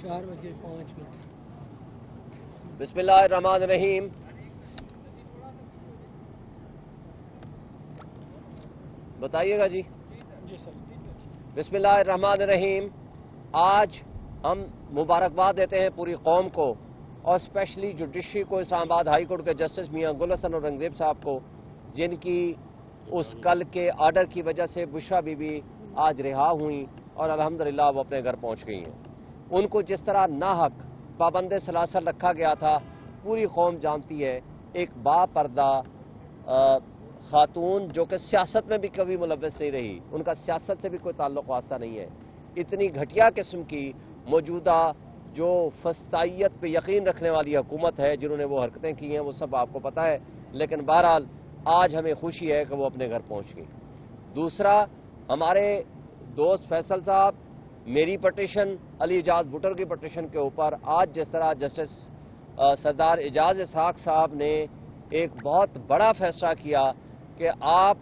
4:05 बिस्मिल्लाहिर्रहमानिर्रहीम। बताइएगा जी। बिस्मिल्लाहिर्रहमानिर्रहीम। आज हम मुबारकबाद देते हैं पूरी कौम को और स्पेशली जुडिशरी को, इस्लामाबाद हाई कोर्ट के जस्टिस मियां गुल हसन और रंगजेब साहब को, जिनकी उस कल के आर्डर की वजह से बुशरा बीबी आज रिहा हुई और अल्हम्दुलिल्लाह वो अपने घर पहुंच गई हैं। उनको जिस तरह नाहक पाबंद सलासल रखा गया था, पूरी कौम जानती है। एक बापर्दा खातून जो कि सियासत में भी कभी मुलव्वस नहीं रही, उनका सियासत से भी कोई ताल्लुक वास्ता नहीं है। इतनी घटिया किस्म की मौजूदा जो फस्तायत पे यकीन रखने वाली हुकूमत है, जिन्होंने वो हरकतें की हैं, वो सब आपको पता है। लेकिन बहरहाल आज हमें खुशी है कि वो अपने घर पहुंच गई। दूसरा, हमारे दोस्त फैसल साहब, मेरी पटिशन, अली इजाज भुट्टर की पटिशन के ऊपर आज जिस तरह जस्टिस सरदार एजाज इसहाक साहब ने एक बहुत बड़ा फैसला किया कि आप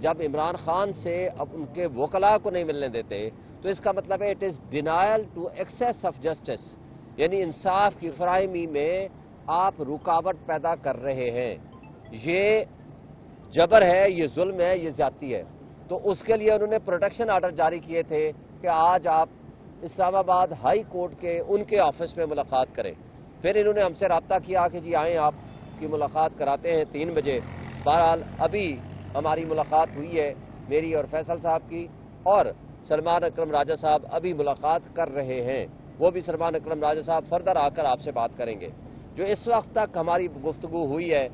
जब इमरान खान से अब उनके वकला को नहीं मिलने देते, तो इसका मतलब है it is denial to access of justice, यानी इंसाफ की फराहमी में आप रुकावट पैदा कर रहे हैं। ये जबर है, ये जुल्म है, ये ज्यादती है। तो उसके लिए उन्होंने प्रोटेक्शन आर्डर जारी किए थे कि आज आप इस्लामाबाद हाई कोर्ट के उनके ऑफिस में मुलाकात करें। फिर इन्होंने हमसे रब्ता किया कि जी आएँ, आपकी मुलाकात कराते हैं 3 बजे। बहरहाल अभी हमारी मुलाकात हुई है, मेरी और फैसल साहब की, और सलमान अकरम राजा साहब अभी मुलाकात कर रहे हैं। वो भी सलमान अकरम राजा साहब फर्दर आकर आपसे बात करेंगे। जो इस वक्त तक हमारी गुफ्तगू हुई है,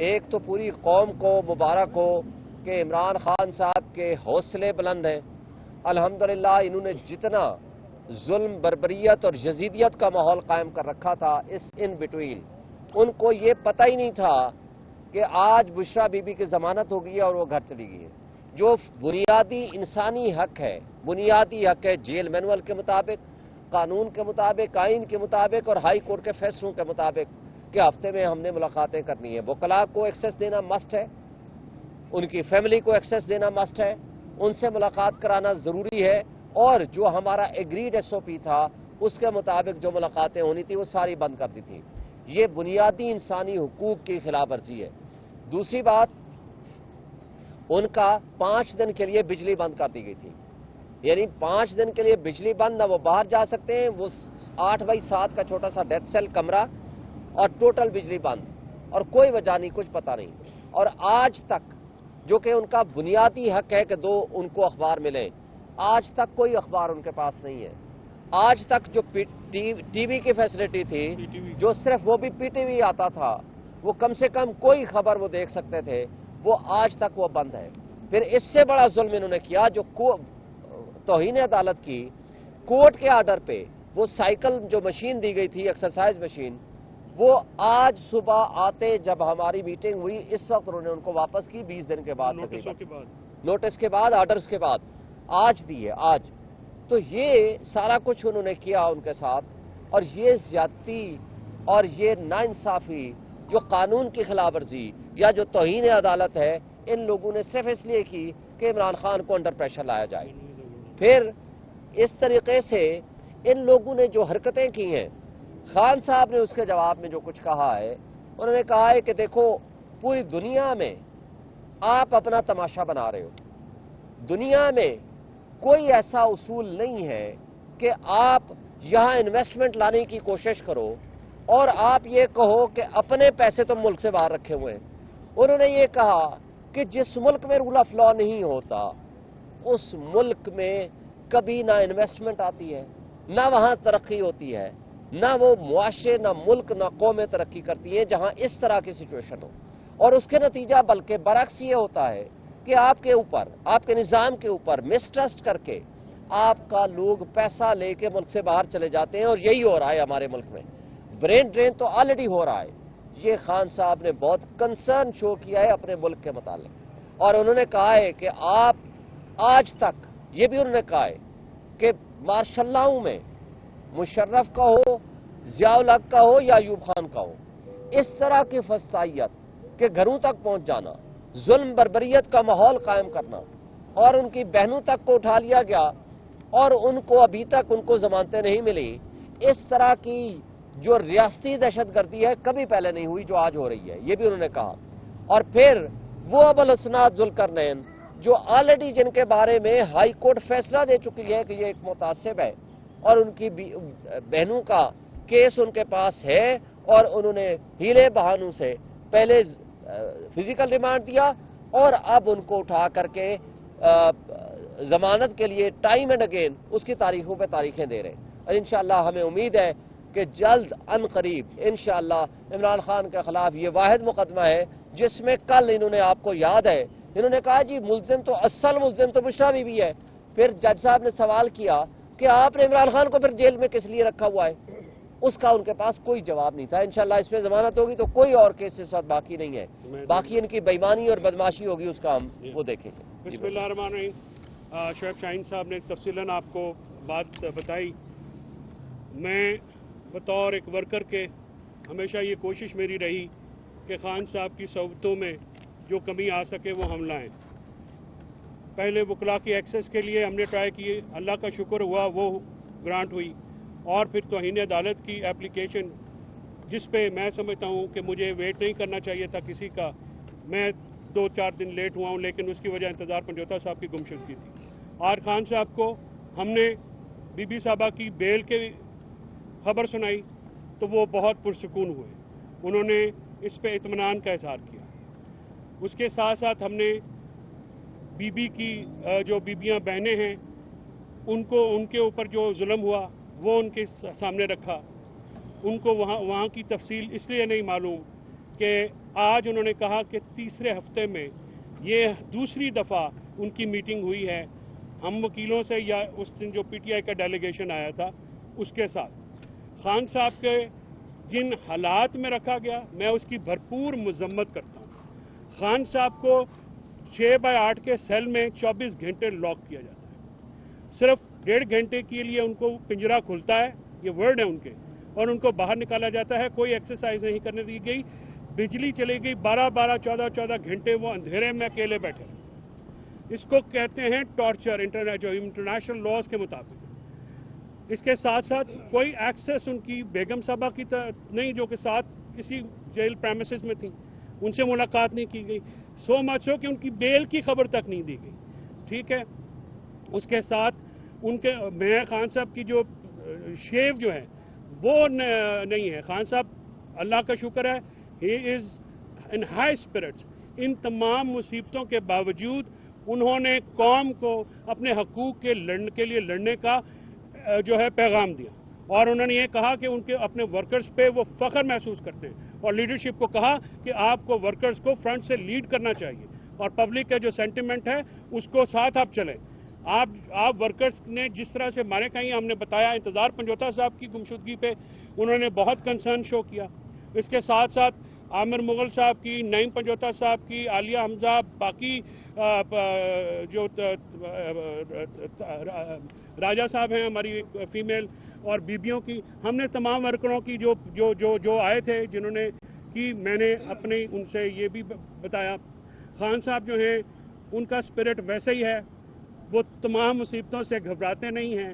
एक तो पूरी कौम को मुबारक हो कि इमरान खान साहब के हौसले बुलंद हैं। अल्हम्दुलिल्लाह इन्होंने जितना जुल्म, बर्बरियत और यजीदियत का माहौल कायम कर रखा था इस इन बिटवीन, उनको ये पता ही नहीं था कि आज बुशरा बीबी की जमानत हो गई है और वो घर चली गई है। जो बुनियादी इंसानी हक है, बुनियादी हक है जेल मैनुअल के मुताबिक, कानून के मुताबिक, आइन के मुताबिक और हाई कोर्ट के फैसलों के मुताबिक, कि हफ्ते में हमने मुलाकातें करनी है। वकला को एक्सेस देना मस्ट है, उनकी फैमिली को एक्सेस देना मस्ट है, उनसे मुलाकात कराना जरूरी है, और जो हमारा एग्रीड एसओपी था उसके मुताबिक जो मुलाकातें होनी थी वो सारी बंद कर दी थी। ये बुनियादी इंसानी हुकूक की खिलाफ वर्जी है। दूसरी बात, उनका 5 दिन के लिए बिजली बंद कर दी गई थी, यानी 5 दिन के लिए बिजली बंद, ना वो बाहर जा सकते हैं। वो 8x7 का छोटा सा डेथ सेल कमरा और टोटल बिजली बंद, और कोई वजह नहीं, कुछ पता नहीं। और आज तक जो कि उनका बुनियादी हक है कि दो उनको अखबार मिले, आज तक कोई अखबार उनके पास नहीं है। आज तक जो टीवी की फैसिलिटी थी, जो सिर्फ वो भी पीटीवी आता था, वो कम से कम कोई खबर वो देख सकते थे, वो आज तक वो बंद है। फिर इससे बड़ा जुल्म इन्होंने किया, जो तौहीन अदालत की कोर्ट के आर्डर पे वो साइकिल जो मशीन दी गई थी, एक्सरसाइज मशीन, वो आज सुबह आते जब हमारी मीटिंग हुई, इस वक्त उन्होंने उनको वापस की 20 दिन के बाद, नोटिस के बाद, ऑर्डर्स के बाद आज दी है आज। तो ये सारा कुछ उन्होंने किया उनके साथ, और ये ज्यादती और ये नाइंसाफी, जो कानून की खिलाफ वर्जी या जो तौहीन अदालत है, इन लोगों ने सिर्फ इसलिए की कि इमरान खान को अंडर प्रेशर लाया जाए। फिर इस तरीके से इन लोगों ने जो हरकतें की हैं, खान साहब ने उसके जवाब में जो कुछ कहा है, उन्होंने कहा है कि देखो पूरी दुनिया में आप अपना तमाशा बना रहे हो, दुनिया में कोई ऐसा उसूल नहीं है कि आप यहां इन्वेस्टमेंट लाने की कोशिश करो और आप ये कहो कि अपने पैसे तो मुल्क से बाहर रखे हुए हैं। उन्होंने ये कहा कि जिस मुल्क में रूल ऑफ लॉ नहीं होता, उस मुल्क में कभी ना इन्वेस्टमेंट आती है, ना वहां तरक्की होती है, ना वो मुआशरे, ना मुल्क, ना कौमें तरक्की करती हैं जहां इस तरह की सिचुएशन हो। और उसके नतीजा बल्कि बरक्स ये होता है कि आपके ऊपर, आपके निजाम के ऊपर मिसट्रस्ट करके आपका लोग पैसा लेके मुल्क से बाहर चले जाते हैं, और यही हो रहा है हमारे मुल्क में। ब्रेन ड्रेन तो ऑलरेडी हो रहा है। ये खान साहब ने बहुत कंसर्न शो किया है अपने मुल्क के मुतालिक, और उन्होंने कहा है कि आप आज तक, ये भी उन्होंने कहा है कि मार्शल्लाओं में मुशर्रफ का हो, ज़ियाउल हक का हो या अयूब खान का हो, इस तरह की फस्तायत के घरों तक पहुंच जाना, जुल्म बर्बरियत का माहौल कायम करना, और उनकी बहनों तक को उठा लिया गया और उनको अभी तक उनको जमानतें नहीं मिली। اس طرح کی جو ریاستی دہشت گردی ہے کبھی پہلے نہیں ہوئی جو آج ہو رہی ہے، یہ بھی انہوں نے کہا۔ اور پھر وہ ابوالحسنات ذوالقرنین جو آلریڈی جن کے بارے میں ہائی کورٹ فیصلہ دے چکی ہے کہ یہ ایک متعصب ہے اور ان کی بہنوں کا کیس ان کے پاس ہے، اور انہوں نے ہیلے بہانوں سے پہلے فزیکل ریمانڈ دیا اور اب ان کو اٹھا کر کے ضمانت کے لیے ٹائم اینڈ اگین اس کی تاریخوں پہ تاریخیں دے رہے ہیں۔ اور انشاءاللہ ہمیں امید ہے کہ جلد ان قریب انشاءاللہ عمران خان کے خلاف یہ واحد مقدمہ ہے جس میں کل انہوں نے، آپ کو یاد ہے، انہوں نے کہا جی ملزم تو اصل ملزم تو بشرا بی بی ہے۔ پھر جج صاحب نے سوال کیا کہ آپ نے عمران خان کو پھر جیل میں کس لیے رکھا ہوا ہے؟ اس کا ان کے پاس کوئی جواب نہیں تھا۔ انشاءاللہ اس میں ضمانت ہوگی تو کوئی اور کیس اس وقت باقی نہیں ہے، باقی ان کی بےایمانی اور بدماشی ہوگی، اس کا ہم وہ دیکھیں گے۔ بسم اللہ الرحمن الرحیم۔ شعیب شاہین صاحب نے تفصیلاً آپ کو بات بتائی۔ میں بطور ایک ورکر کے ہمیشہ یہ کوشش میری رہی کہ خان صاحب کی صحبتوں میں جو کمی آ سکے وہ ہم لائیں۔ پہلے وکلاء کی ایکسیس کے لیے ہم نے ٹرائی کی، اللہ کا شکر ہوا وہ گرانٹ ہوئی، اور پھر توہین عدالت کی اپلیکیشن جس پہ میں سمجھتا ہوں کہ مجھے ویٹ نہیں کرنا چاہیے تھا کسی کا، میں 2-4 دن لیٹ ہوا ہوں، لیکن اس کی وجہ انتظار پنجوتا صاحب کی گمشدگی تھی۔ اور خان صاحب کو ہم نے بی بی صاحبہ کی بیل کے خبر سنائی تو وہ بہت پرسکون ہوئے، انہوں نے اس پہ اطمینان کا اظہار کیا۔ اس کے ساتھ ساتھ ہم نے بی بی کی جو بیبیاں بہنیں ہیں ان کے اوپر جو ظلم ہوا وہ ان کے سامنے رکھا۔ ان کو وہاں کی تفصیل اس لیے نہیں معلوم کہ آج انہوں نے کہا کہ تیسرے ہفتے میں یہ دوسری دفعہ ان کی میٹنگ ہوئی ہے ہم وکیلوں سے، یا اس دن جو پی ٹی آئی کا ڈیلیگیشن آیا تھا اس کے ساتھ۔ خان صاحب کے جن حالات میں رکھا گیا میں اس کی بھرپور مذمت کرتا ہوں۔ خان صاحب کو 6x8 کے سیل میں 24 گھنٹے لاک کیا جاتا ہے، صرف 1.5 گھنٹے کے لیے ان کو پنجرا کھلتا ہے، یہ ورڈ ہے ان کے، اور ان کو باہر نکالا جاتا ہے، کوئی ایکسرسائز نہیں کرنے دی گئی، بجلی چلی گئی 12-12 14 گھنٹے وہ اندھیرے میں اکیلے بیٹھے۔ اس کو کہتے ہیں ٹارچر انٹرنیشنل لاز کے مطابق۔ اس کے ساتھ ساتھ کوئی ایکسیس ان کی بیگم صاحبہ کی نہیں جو کہ ساتھ کسی جیل پریمیسز میں تھیں، ان سے ملاقات نہیں کی گئی، سو مچ ہو کہ ان کی بیل کی خبر تک نہیں دی گئی، ٹھیک ہے۔ اس کے ساتھ ان کے میں خان صاحب کی جو شیو جو ہے وہ نہیں ہے۔ خان صاحب اللہ کا شکر ہے ہی از ان ہائی اسپرٹس۔ ان تمام مصیبتوں کے باوجود انہوں نے قوم کو اپنے حقوق کے لیے لڑنے کا جو ہے پیغام دیا، اور انہوں نے یہ کہا کہ ان کے اپنے ورکرز پہ وہ فخر محسوس کرتے ہیں، اور لیڈرشپ کو کہا کہ آپ کو ورکرز کو فرنٹ سے لیڈ کرنا چاہیے، اور پبلک کا جو سینٹیمنٹ ہے اس کو ساتھ آپ چلیں۔ آپ ورکرز نے جس طرح سے ہمارے کہیں ہم نے بتایا انتظار پنجوتا صاحب کی گمشدگی پہ انہوں نے بہت کنسرن شو کیا۔ اس کے ساتھ ساتھ عامر مغل صاحب کی، نعیم پنجوتا صاحب کی، عالیہ حمزہ، باقی جو راجہ صاحب ہیں ہماری فیمیل، اور بیبیوں کی، ہم نے تمام ورکروں کی جو آئے تھے جنہوں نے کی، میں نے اپنے ان سے یہ بھی بتایا۔ خان صاحب جو ہیں ان کا اسپرٹ ویسے ہی ہے، وہ تمام مصیبتوں سے گھبراتے نہیں ہیں۔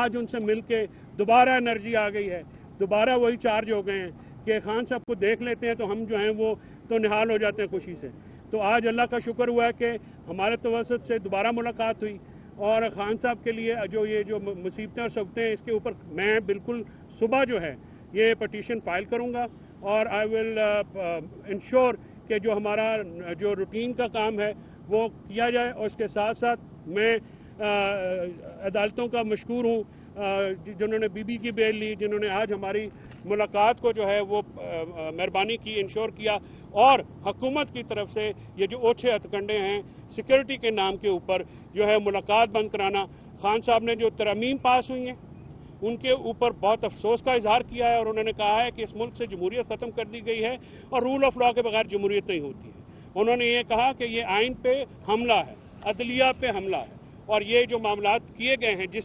آج ان سے مل کے دوبارہ انرجی آ گئی ہے، دوبارہ وہی چارج ہو گئے ہیں کہ خان صاحب کو دیکھ لیتے ہیں تو ہم جو ہیں وہ تو نہال ہو جاتے ہیں خوشی سے۔ تو آج اللہ کا شکر ہوا ہے کہ ہمارے توسط سے دوبارہ ملاقات ہوئی، اور خان صاحب کے لیے جو مصیبتیں اور سبتیں ہیں اس کے اوپر میں بالکل صبح جو ہے یہ پٹیشن فائل کروں گا، اور آئی ول انشور کہ جو ہمارا جو روٹین کا کام ہے وہ کیا جائے۔ اور اس کے ساتھ ساتھ میں عدالتوں کا مشکور ہوں جنہوں نے بی بی کی بیل لی، جنہوں نے آج ہماری ملاقات کو جو ہے وہ مہربانی کی، انشور کیا، اور حکومت کی طرف سے یہ جو اوچھے ہتھکنڈے ہیں سیکورٹی کے نام کے اوپر جو ہے ملاقات بند کرانا۔ خان صاحب نے جو ترامیم پاس ہوئی ہیں ان کے اوپر بہت افسوس کا اظہار کیا ہے، اور انہوں نے کہا ہے کہ اس ملک سے جمہوریت ختم کر دی گئی ہے اور رول آف لا کے بغیر جمہوریت نہیں ہوتی ہے۔ انہوں نے یہ کہا کہ یہ آئین پہ حملہ ہے، عدلیہ پہ حملہ ہے، اور یہ جو معاملات کیے گئے ہیں جس